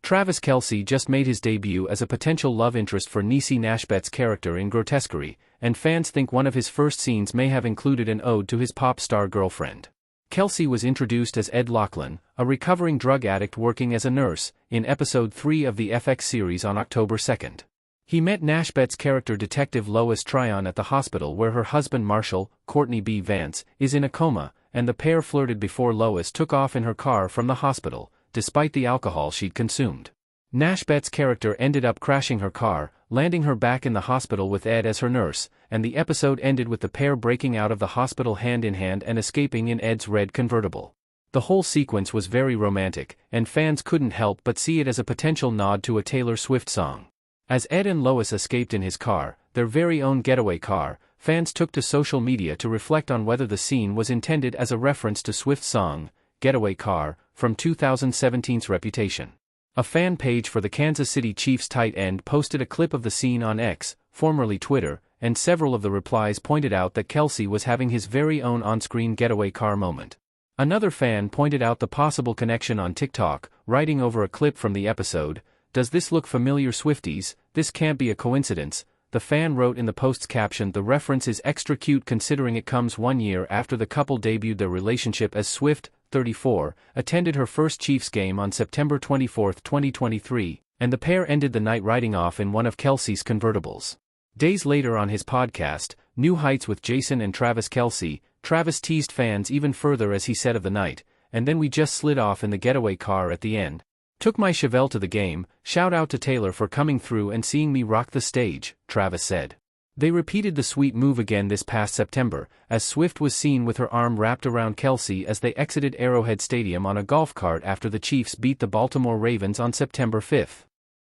Travis Kelce just made his debut as a potential love interest for Niecy Nashbet's character in Grotesquerie, and fans think one of his first scenes may have included an ode to his pop star girlfriend. Kelce was introduced as Ed Lachlan, a recovering drug addict working as a nurse, in episode 3 of the FX series on October 2. He met Nashbet's character Detective Lois Tryon at the hospital where her husband Marshall, Courtney B. Vance, is in a coma, and the pair flirted before Lois took off in her car from the hospital, despite the alcohol she'd consumed. Nashbet's character ended up crashing her car, landing her back in the hospital with Ed as her nurse, and the episode ended with the pair breaking out of the hospital hand in hand and escaping in Ed's red convertible. The whole sequence was very romantic, and fans couldn't help but see it as a potential nod to a Taylor Swift song. As Ed and Lois escaped in his car, their very own getaway car, fans took to social media to reflect on whether the scene was intended as a reference to Swift's song, Getaway Car, from 2017's Reputation. A fan page for the Kansas City Chiefs tight end posted a clip of the scene on X, formerly Twitter, and several of the replies pointed out that Kelce was having his very own on-screen getaway car moment. Another fan pointed out the possible connection on TikTok, writing over a clip from the episode, "Does this look familiar, Swifties? This can't be a coincidence." The fan wrote in the post's caption, "The reference is extra cute considering it comes 1 year after the couple debuted their relationship as Swift, 34, attended her first Chiefs game on September 24, 2023, and the pair ended the night riding off in one of Kelce's convertibles." Days later on his podcast, New Heights with Jason and Travis Kelce, Travis teased fans even further as he said of the night, "And then we just slid off in the getaway car at the end. Took my Chevelle to the game, shout out to Taylor for coming through and seeing me rock the stage," Travis said. They repeated the sweet move again this past September, as Swift was seen with her arm wrapped around Kelce as they exited Arrowhead Stadium on a golf cart after the Chiefs beat the Baltimore Ravens on September 5.